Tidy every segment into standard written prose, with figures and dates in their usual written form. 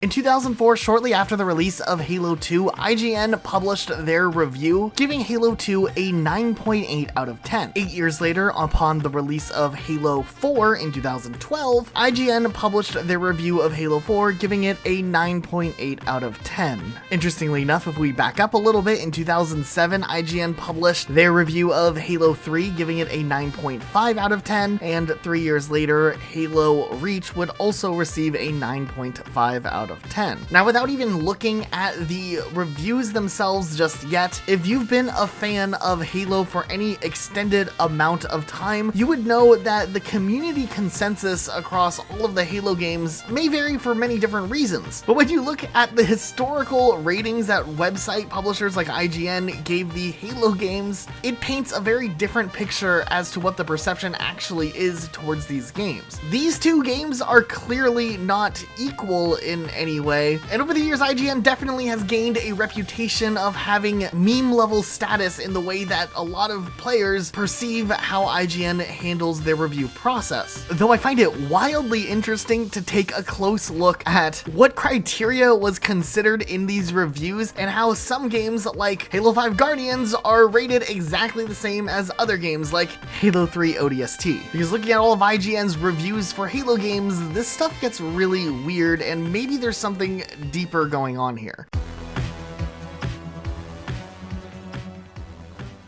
In 2004, shortly after the release of Halo 2, IGN published their review, giving Halo 2 a 9.8 out of 10. 8 years later, upon the release of Halo 4 in 2012, IGN published their review of Halo 4, giving it a 9.8 out of 10. Interestingly enough, if we back up a little bit, in 2007, IGN published their review of Halo 3, giving it a 9.5 out of 10, and 3 years later, Halo Reach would also receive a 9.5 out of 10. Now, without even looking at the reviews themselves just yet, if you've been a fan of Halo for any extended amount of time, you would know that the community consensus across all of the Halo games may vary for many different reasons. But when you look at the historical ratings that website publishers like IGN gave the Halo games, it paints a very different picture as to what the perception actually is towards these games. These two games are clearly not equal in any way, and over the years IGN definitely has gained a reputation of having meme level status in the way that a lot of players perceive how IGN handles their review process. Though I find it wildly interesting to take a close look at what criteria was considered in these reviews and how some games like Halo 5 Guardians are rated exactly the same as other games like Halo 3 ODST. Because looking at all of IGN's reviews for Halo games, this stuff gets really weird, and maybe there's something deeper going on here.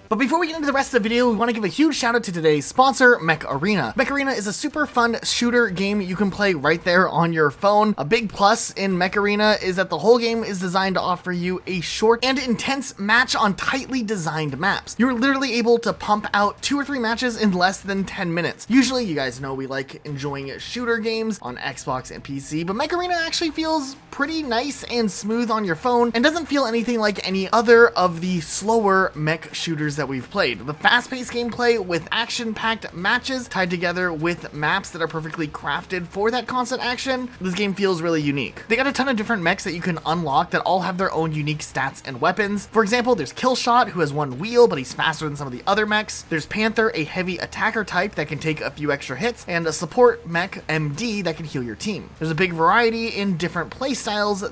But before we get into the rest of the video, we want to give a huge shout out to today's sponsor, Mech Arena. Mech Arena is a super fun shooter game you can play right there on your phone. A big plus in Mech Arena is that the whole game is designed to offer you a short and intense match on tightly designed maps. You're literally able to pump out 2 or 3 matches in less than 10 minutes. Usually, you guys know we like enjoying shooter games on Xbox and PC, but Mech Arena actually feels pretty nice and smooth on your phone and doesn't feel anything like any other of the slower mech shooters that we've played. The fast-paced gameplay with action-packed matches tied together with maps that are perfectly crafted for that constant action, this game feels really unique. They got a ton of different mechs that you can unlock that all have their own unique stats and weapons. For example, there's Killshot, who has one wheel, but he's faster than some of the other mechs. There's Panther, a heavy attacker type that can take a few extra hits, and a support mech, MD, that can heal your team. There's a big variety in different playstyles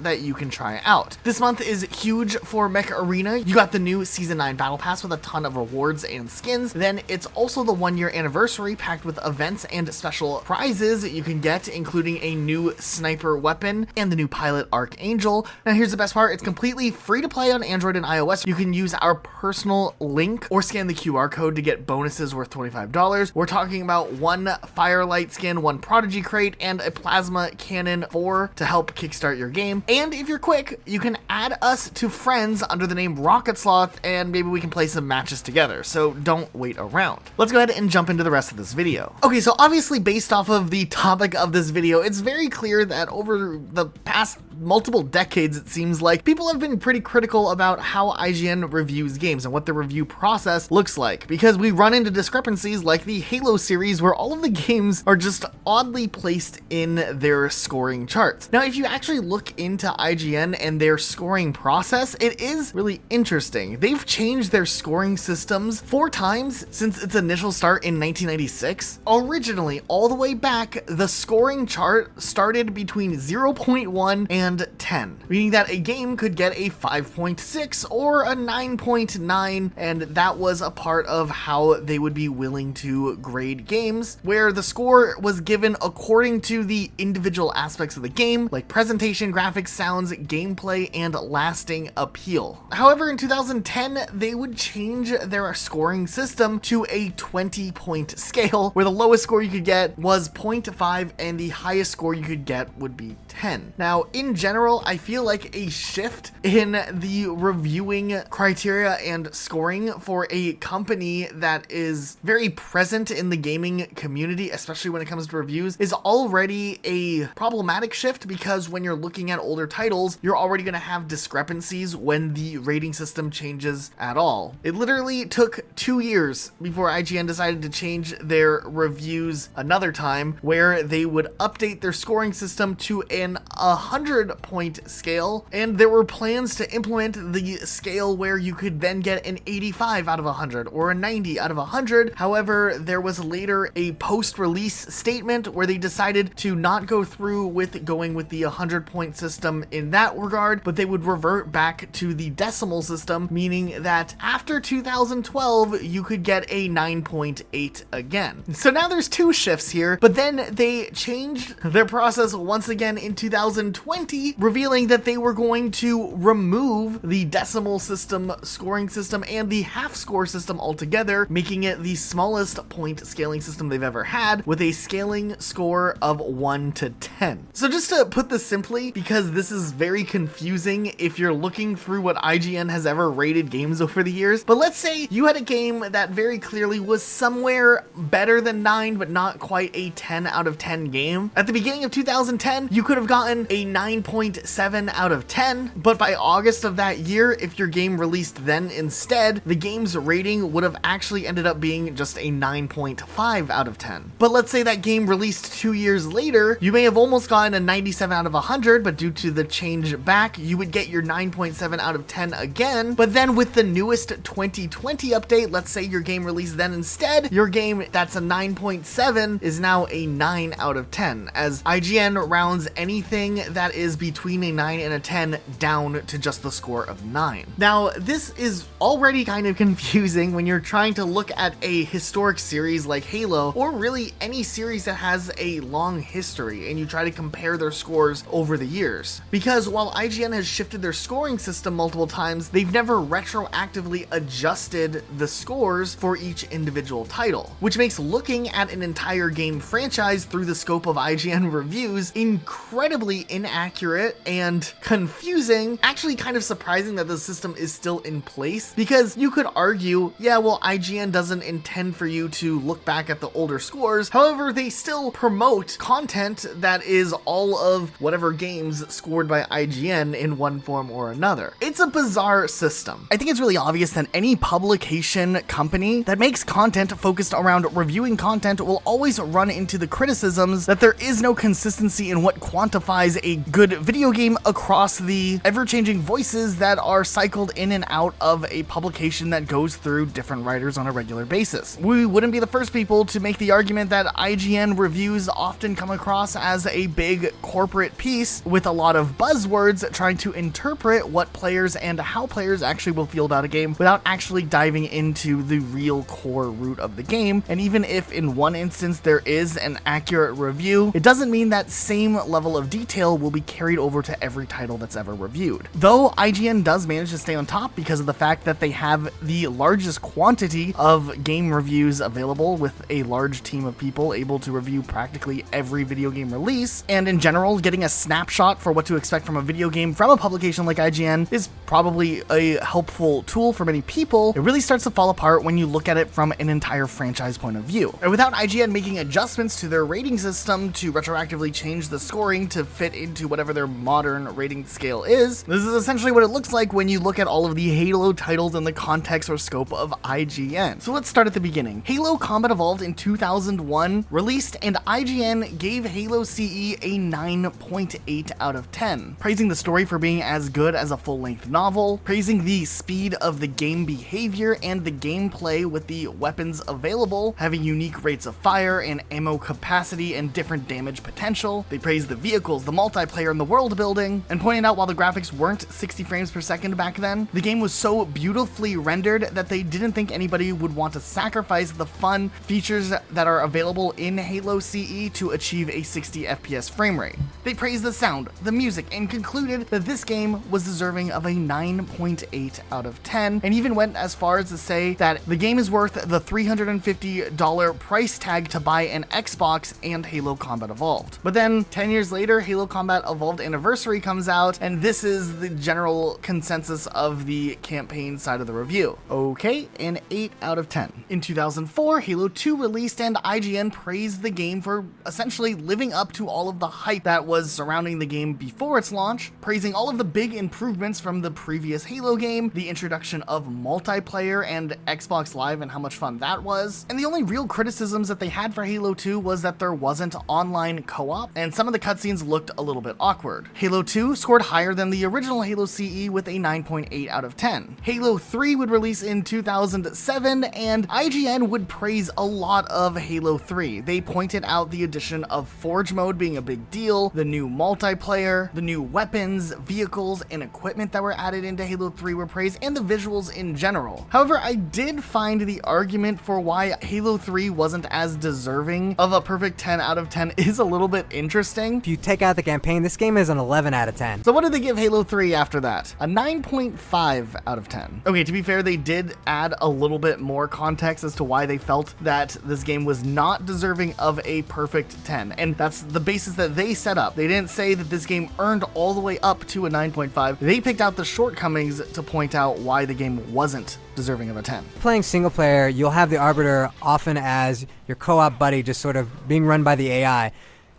that you can try out. This month is huge for Mech Arena. You got the new Season 9 Battle Pass with a ton of rewards and skins. Then it's also the 1-year anniversary packed with events and special prizes that you can get, including a new sniper weapon and the new pilot Archangel. Now here's the best part, it's completely free to play on Android and iOS. You can use our personal link or scan the QR code to get bonuses worth $25. We're talking about 1 Firelight skin, 1 Prodigy crate, and a Plasma Cannon 4 to help kickstart your game. And if you're quick, you can add us to friends under the name Rocket Sloth, and maybe we can play some matches together. So don't wait around. Let's go ahead and jump into the rest of this video. Okay, so obviously based off of the topic of this video, it's very clear that over the past multiple decades, it seems like people have been pretty critical about how IGN reviews games and what the review process looks like, because we run into discrepancies like the Halo series where all of the games are just oddly placed in their scoring charts. Now, if you actually look into IGN and their scoring process, it is really interesting. They've changed their scoring systems 4 times since its initial start in 1996. Originally, all the way back, the scoring chart started between 0.1 and 10, meaning that a game could get a 5.6 or a 9.9, and that was a part of how they would be willing to grade games, where the score was given according to the individual aspects of the game, like presentation, graphics, sounds, gameplay, and lasting appeal. However, in 2010, they would change their scoring system to a 20-point scale, where the lowest score you could get was 0.5 and the highest score you could get would be 10. Now, in general, I feel like a shift in the reviewing criteria and scoring for a company that is very present in the gaming community, especially when it comes to reviews, is already a problematic shift, because when you're looking at older titles, you're already going to have discrepancies when the rating system changes at all. It literally took 2 years before IGN decided to change their reviews another time, where they would update their scoring system to an 100-point scale, and there were plans to implement the scale where you could then get an 85 out of 100 or a 90 out of 100. However, there was later a post-release statement where they decided to not go through with going with the 100-point point system in that regard, but they would revert back to the decimal system, meaning that after 2012, you could get a 9.8 again. So now there's two shifts here, but then they changed their process once again in 2020, revealing that they were going to remove the decimal system scoring system and the half score system altogether, making it the smallest point scaling system they've ever had, with a scaling score of 1 to 10. So just to put this simply, because this is very confusing if you're looking through what IGN has ever rated games over the years, but let's say you had a game that very clearly was somewhere better than 9, but not quite a 10 out of 10 game. At the beginning of 2010, you could have gotten a 9.7 out of 10, but by August of that year, if your game released then instead, the game's rating would have actually ended up being just a 9.5 out of 10. But let's say that game released 2 years later, you may have almost gotten a 97 out of 100, but due to the change back, you would get your 9.7 out of 10 again. But then with the newest 2020 update, let's say your game released then instead, your game that's a 9.7 is now a 9 out of 10, as IGN rounds anything that is between a 9 and a 10 down to just the score of 9. Now, this is already kind of confusing when you're trying to look at a historic series like Halo, or really any series that has a long history, and you try to compare their scores over the years. Because while IGN has shifted their scoring system multiple times, they've never retroactively adjusted the scores for each individual title, which makes looking at an entire game franchise through the scope of IGN Reviews incredibly inaccurate and confusing. Actually kind of surprising that the system is still in place, because you could argue, yeah, well, IGN doesn't intend for you to look back at the older scores. However, they still promote content that is all of whatever games scored by IGN in one form or another. It's a bizarre system. I think it's really obvious that any publication company that makes content focused around reviewing content will always run into the criticisms that there is no consistency in what quantifies a good video game across the ever-changing voices that are cycled in and out of a publication that goes through different writers on a regular basis. We wouldn't be the first people to make the argument that IGN Reviews often come across as a big corporate piece with a lot of buzzwords trying to interpret what players and how players actually will feel about a game without actually diving into the real core root of the game. And even if in one instance there is an accurate review, it doesn't mean that same level of detail will be carried over to every title that's ever reviewed. Though IGN does manage to stay on top because of the fact that they have the largest quantity of game reviews available, with a large team of people able to review practically every video game release, and in general, getting a snapshot for what to expect from a video game from a publication like IGN is probably a helpful tool for many people. It really starts to fall apart when you look at it from an entire franchise point of view. And without IGN making adjustments to their rating system to retroactively change the scoring to fit into whatever their modern rating scale is, this is essentially what it looks like when you look at all of the Halo titles in the context or scope of IGN. So let's start at the beginning. Halo Combat Evolved in 2001 released, and IGN gave Halo CE a 9.8 out of 10, praising the story for being as good as a full-length novel, praising the speed of the game behavior and the gameplay with the weapons available, having unique rates of fire and ammo capacity and different damage potential. They praised the vehicles, the multiplayer, and the world building, and pointed out while the graphics weren't 60 frames per second back then, the game was so beautifully rendered that they didn't think anybody would want to sacrifice the fun features that are available in Halo CE to achieve a 60 FPS frame rate. They praised the sound, the music, and concluded that this game was deserving of a 9.8 out of 10, and even went as far as to say that the game is worth the $350 price tag to buy an Xbox and Halo Combat Evolved. But then 10 years later, Halo Combat Evolved Anniversary comes out, and this is the general consensus of the campaign side of the review. Okay, an 8 out of 10. In 2004, Halo 2 released, and IGN praised the game for essentially living up to all of the hype that was surrounding the game before its launch, praising all of the big improvements from the previous Halo game, the introduction of multiplayer and Xbox Live and how much fun that was. And the only real criticisms that they had for Halo 2 was that there wasn't online co-op, and some of the cutscenes looked a little bit awkward. Halo 2 scored higher than the original Halo CE with a 9.8 out of 10. Halo 3 would release in 2007, and IGN would praise a lot of Halo 3. They pointed out the addition of Forge mode being a big deal, the new multiplayer multiplayer, the new weapons, vehicles, and equipment that were added into Halo 3 were praised, and the visuals in general. However, I did find the argument for why Halo 3 wasn't as deserving of a perfect 10 out of 10 is a little bit interesting. If you take out the campaign, this game is an 11 out of 10. So what did they give Halo 3 after that? A 9.5 out of 10. Okay, to be fair, they did add a little bit more context as to why they felt that this game was not deserving of a perfect 10. And that's the basis that they set up. They didn't say that this game earned all the way up to a 9.5. They picked out the shortcomings to point out why the game wasn't deserving of a 10. Playing single player, you'll have the Arbiter often as your co-op buddy just sort of being run by the AI.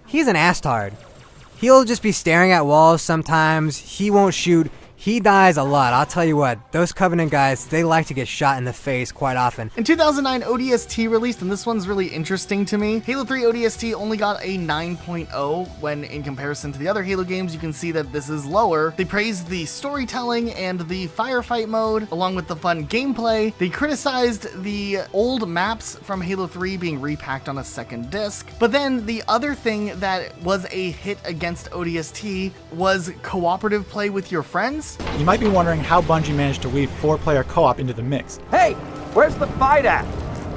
He's an asstard. He'll just be staring at walls sometimes. He won't shoot. He dies a lot. I'll tell you what, those Covenant guys, they like to get shot in the face quite often. In 2009, ODST released, and this one's really interesting to me. Halo 3 ODST only got a 9.0, when in comparison to the other Halo games, you can see that this is lower. They praised the storytelling and the firefight mode, along with the fun gameplay. They criticized the old maps from Halo 3 being repacked on a second disc. But then the other thing that was a hit against ODST was cooperative play with your friends. You might be wondering how Bungie managed to weave 4-player co-op into the mix. Hey, where's the fight at?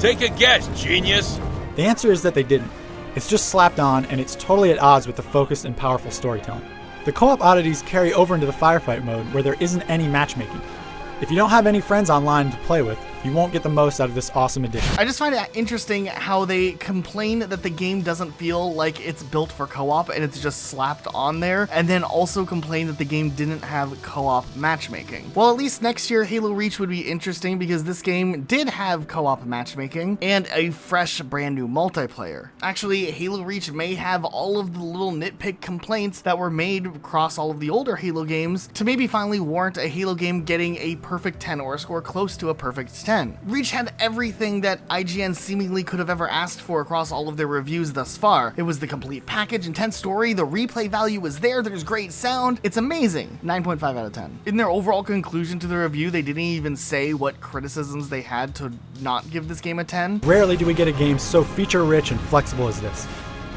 Take a guess, genius. The answer is that they didn't. It's just slapped on, and it's totally at odds with the focused and powerful storytelling. The co-op oddities carry over into the firefight mode, where there isn't any matchmaking. If you don't have any friends online to play with, you won't get the most out of this awesome addition. I just find it interesting how they complain that the game doesn't feel like it's built for co-op and it's just slapped on there, and then also complain that the game didn't have co-op matchmaking. Well, at least next year Halo Reach would be interesting because this game did have co-op matchmaking and a fresh brand new multiplayer. Actually, Halo Reach may have all of the little nitpick complaints that were made across all of the older Halo games to maybe finally warrant a Halo game getting a perfect 10 or a score close to a perfect 10. Reach had everything that IGN seemingly could have ever asked for across all of their reviews thus far. It was the complete package, intense story, the replay value was there, there's great sound. It's amazing. 9.5 out of 10. In their overall conclusion to the review, they didn't even say what criticisms they had to not give this game a 10. Rarely do we get a game so feature-rich and flexible as this.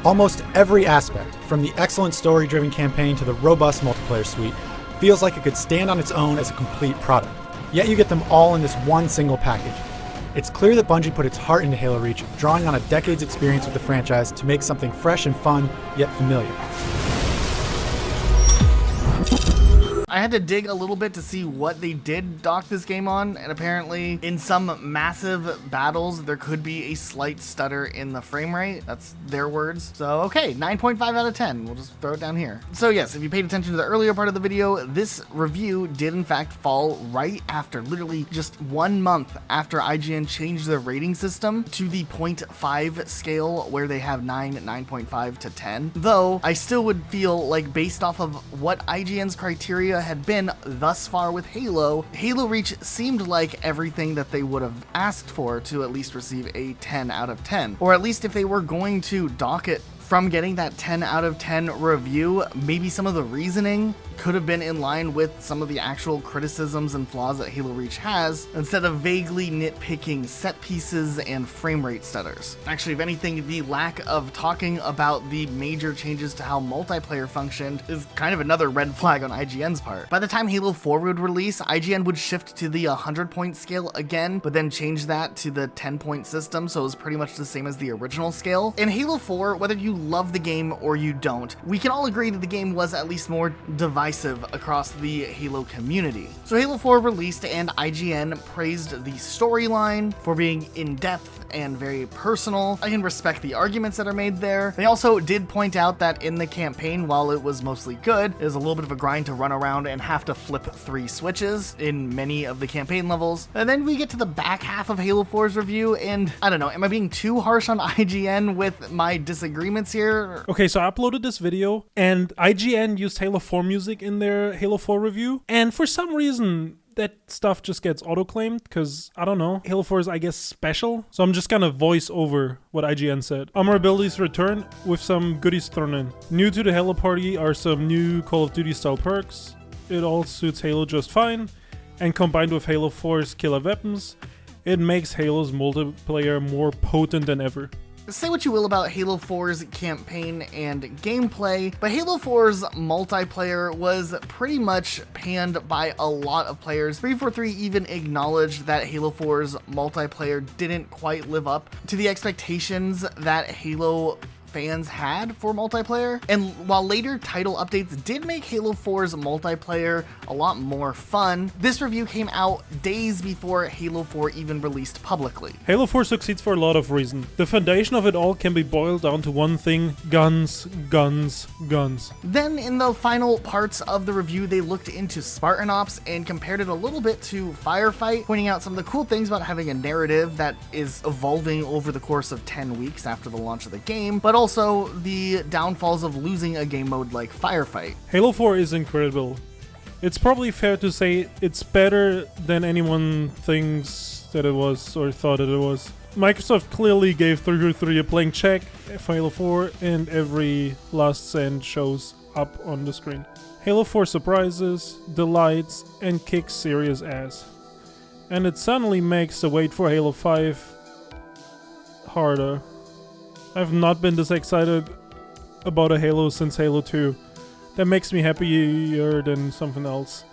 Almost every aspect, from the excellent story-driven campaign to the robust multiplayer suite, feels like it could stand on its own as a complete product. Yet you get them all in this one single package. It's clear that Bungie put its heart into Halo Reach, drawing on a decade's experience with the franchise to make something fresh and fun, yet familiar. I had to dig a little bit to see what they did dock this game on, and apparently in some massive battles there could be a slight stutter in the frame rate. That's their words. So okay, 9.5 out of 10. We'll just throw it down here. So yes, if you paid attention to the earlier part of the video, this review did in fact fall right after, literally just 1 month after IGN changed their rating system to the 0.5 scale where they have 9, 9.5 to 10. Though I still would feel like, based off of what IGN's criteria had been thus far with Halo, Halo Reach seemed like everything that they would have asked for to at least receive a 10 out of 10. Or at least if they were going to dock it from getting that 10 out of 10 review, maybe some of the reasoning could have been in line with some of the actual criticisms and flaws that Halo Reach has, instead of vaguely nitpicking set pieces and frame rate stutters. Actually, if anything, the lack of talking about the major changes to how multiplayer functioned is kind of another red flag on IGN's part. By the time Halo 4 would release, IGN would shift to the 100-point scale again, but then change that to the 10-point system, so it was pretty much the same as the original scale. In Halo 4, whether you love the game or you don't, we can all agree that the game was at least more divisive across the Halo community. So Halo 4 released, and IGN praised the storyline for being in-depth and very personal. I can respect the arguments that are made there. They also did point out that in the campaign, while it was mostly good, it was a little bit of a grind to run around and have to flip 3 switches in many of the campaign levels. And then we get to the back half of Halo 4's review, and I don't know, am I being too harsh on IGN with my disagreements here? Okay, so I uploaded this video, and IGN used Halo 4 music in their Halo 4 review, and for some reason that stuff just gets auto-claimed, because, I don't know, Halo 4 is, I guess, special, so I'm just gonna voice over what IGN said. Armor abilities return with some goodies thrown in. New to the Halo party are some new Call of Duty style perks. It all suits Halo just fine, and combined with Halo 4's killer weapons, it makes Halo's multiplayer more potent than ever. Say what you will about Halo 4's campaign and gameplay, but Halo 4's multiplayer was pretty much panned by a lot of players. 343 even acknowledged that Halo 4's multiplayer didn't quite live up to the expectations that Halo fans had for multiplayer, and while later title updates did make Halo 4's multiplayer a lot more fun, this review came out days before Halo 4 even released publicly. Halo 4 succeeds for a lot of reasons. The foundation of it all can be boiled down to one thing: guns, guns, guns. Then in the final parts of the review, they looked into Spartan Ops and compared it a little bit to Firefight, pointing out some of the cool things about having a narrative that is evolving over the course of 10 weeks after the launch of the game, but also the downfalls of losing a game mode like Firefight. Halo 4 is incredible. It's probably fair to say it's better than anyone thinks that it was or thought that it was. Microsoft clearly gave 343 a blank check for Halo 4, and every last cent shows up on the screen. Halo 4 surprises, delights, and kicks serious ass. And it suddenly makes the wait for Halo 5 harder. I've not been this excited about a Halo since Halo 2. That makes me happier than something else.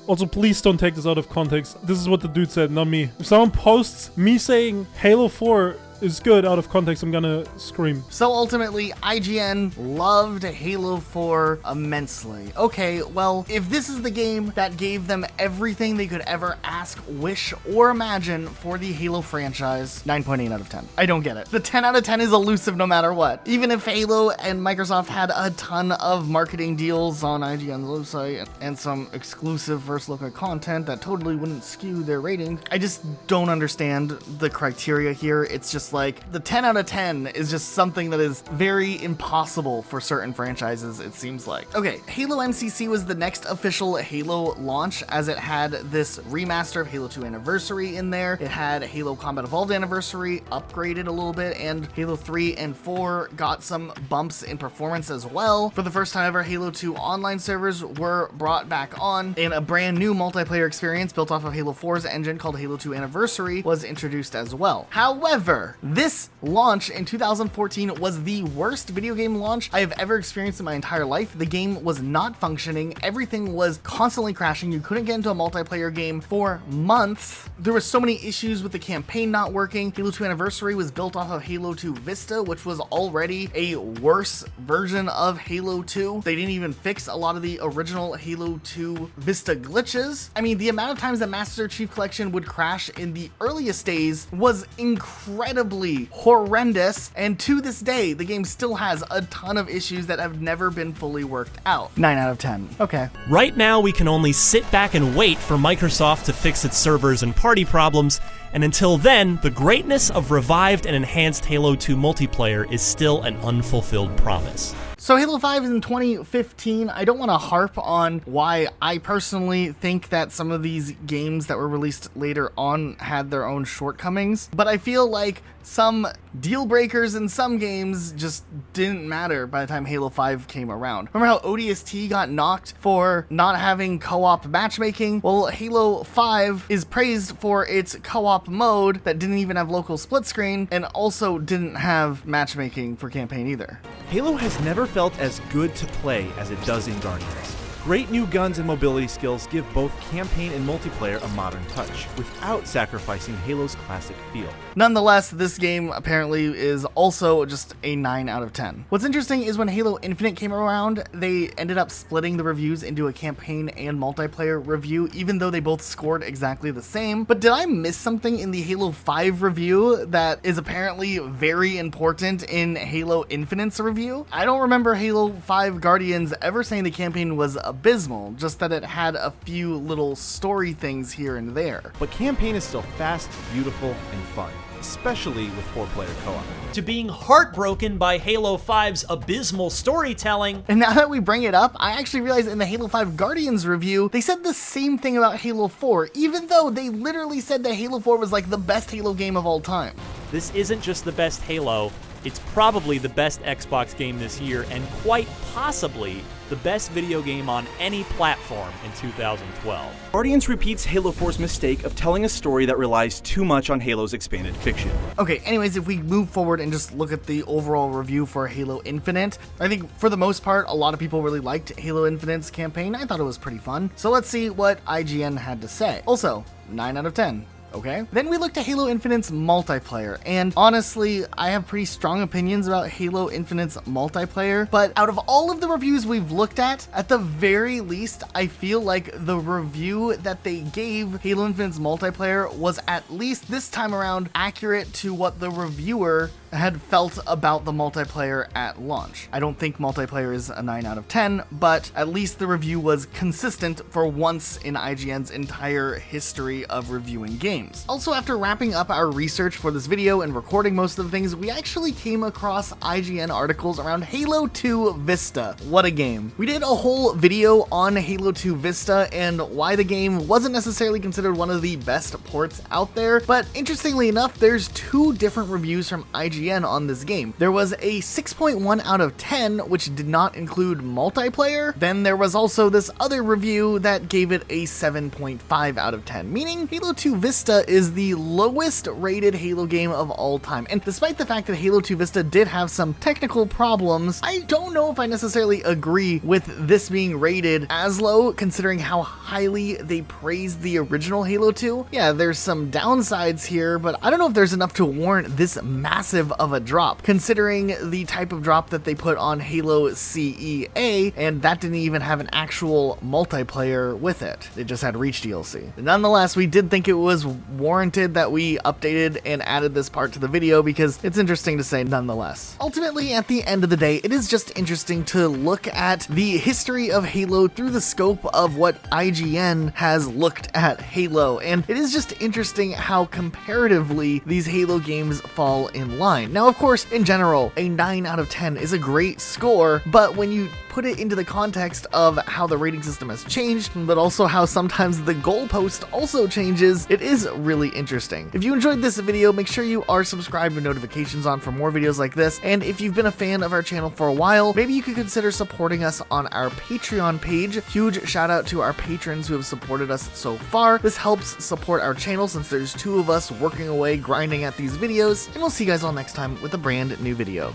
Also, please don't take this out of context. This is what the dude said, not me. If someone posts me saying Halo 4 is good out of context, I'm gonna scream. So ultimately, IGN loved Halo 4 immensely. Okay, well, if this is the game that gave them everything they could ever ask, wish, or imagine for the Halo franchise, 9.8 out of 10. I don't get it. The 10 out of 10 is elusive no matter what. Even if Halo and Microsoft had a ton of marketing deals on IGN's website and some exclusive first look at content that totally wouldn't skew their rating, I just don't understand the criteria here. It's just like the 10 out of 10 is just something that is very impossible for certain franchises, it seems like. Okay, Halo MCC was the next official Halo launch, as it had this remaster of Halo 2 Anniversary in there. It had Halo Combat Evolved Anniversary upgraded a little bit, and Halo 3 and 4 got some bumps in performance as well. For the first time ever, Halo 2 online servers were brought back on, and a brand new multiplayer experience built off of Halo 4's engine called Halo 2 Anniversary was introduced as well. However, this launch in 2014 was the worst video game launch I have ever experienced in my entire life. The game was not functioning. Everything was constantly crashing. You couldn't get into a multiplayer game for months. There were so many issues with the campaign not working. Halo 2 Anniversary was built off of Halo 2 Vista, which was already a worse version of Halo 2. They didn't even fix a lot of the original Halo 2 Vista glitches. I mean, the amount of times that Master Chief Collection would crash in the earliest days was incredibly horrendous, and to this day, the game still has a ton of issues that have never been fully worked out. 9 out of 10. Okay. Right now, we can only sit back and wait for Microsoft to fix its servers and party problems, and until then, the greatness of revived and enhanced Halo 2 multiplayer is still an unfulfilled promise. So Halo 5 is in 2015. I don't want to harp on why I personally think that some of these games that were released later on had their own shortcomings, but I feel like some deal breakers in some games just didn't matter by the time Halo 5 came around. Remember how ODST got knocked for not having co-op matchmaking? Well, Halo 5 is praised for its co-op mode that didn't even have local split screen and also didn't have matchmaking for campaign either. Halo has never felt as good to play as it does in Guardians. Great new guns and mobility skills give both campaign and multiplayer a modern touch, without sacrificing Halo's classic feel. Nonetheless, this game apparently is also just a 9 out of 10. What's interesting is when Halo Infinite came around, they ended up splitting the reviews into a campaign and multiplayer review, even though they both scored exactly the same. But did I miss something in the Halo 5 review that is apparently very important in Halo Infinite's review? I don't remember Halo 5 Guardians ever saying the campaign was abysmal, just that it had a few little story things here and there. But campaign is still fast, beautiful, and fun, especially with 4-player co-op. To being heartbroken by Halo 5's abysmal storytelling. And now that we bring it up, I actually realized in the Halo 5 Guardians review, they said the same thing about Halo 4, even though they literally said that Halo 4 was like the best Halo game of all time. This isn't just the best Halo, it's probably the best Xbox game this year, and quite possibly the best video game on any platform in 2012. Guardians repeats Halo 4's mistake of telling a story that relies too much on Halo's expanded fiction. Okay, anyways, if we move forward and just look at the overall review for Halo Infinite, I think for the most part, a lot of people really liked Halo Infinite's campaign. I thought it was pretty fun. So let's see what IGN had to say. Also, 9 out of 10. Okay. Then we looked at Halo Infinite's multiplayer, and honestly, I have pretty strong opinions about Halo Infinite's multiplayer, but out of all of the reviews we've looked at the very least, I feel like the review that they gave Halo Infinite's multiplayer was at least this time around accurate to what the reviewer had felt about the multiplayer at launch. I don't think multiplayer is a 9 out of 10, but at least the review was consistent for once in IGN's entire history of reviewing games. Also, after wrapping up our research for this video and recording most of the things, we actually came across IGN articles around Halo 2 Vista. What a game. We did a whole video on Halo 2 Vista and why the game wasn't necessarily considered one of the best ports out there, but interestingly enough, there's two different reviews from IGN on this game. There was a 6.1 out of 10, which did not include multiplayer. Then there was also this other review that gave it a 7.5 out of 10, meaning Halo 2 Vista is the lowest rated Halo game of all time. And despite the fact that Halo 2 Vista did have some technical problems, I don't know if I necessarily agree with this being rated as low, considering how highly they praised the original Halo 2. Yeah, there's some downsides here, but I don't know if there's enough to warrant this massive of a drop, considering the type of drop that they put on Halo CEA, and that didn't even have an actual multiplayer with it. It just had Reach DLC. Nonetheless, we did think it was warranted that we updated and added this part to the video because it's interesting to say nonetheless. Ultimately, at the end of the day, it is just interesting to look at the history of Halo through the scope of what IGN has looked at Halo, and it is just interesting how comparatively these Halo games fall in line. Now, of course, in general, a 9 out of 10 is a great score, but when you put it into the context of how the rating system has changed, but also how sometimes the goalpost also changes, it is really interesting. If you enjoyed this video, make sure you are subscribed with notifications on for more videos like this, and if you've been a fan of our channel for a while, maybe you could consider supporting us on our Patreon page. Huge shout out to our patrons who have supported us so far. This helps support our channel since there's two of us working away grinding at these videos, and we'll see you guys all next time with a brand new video.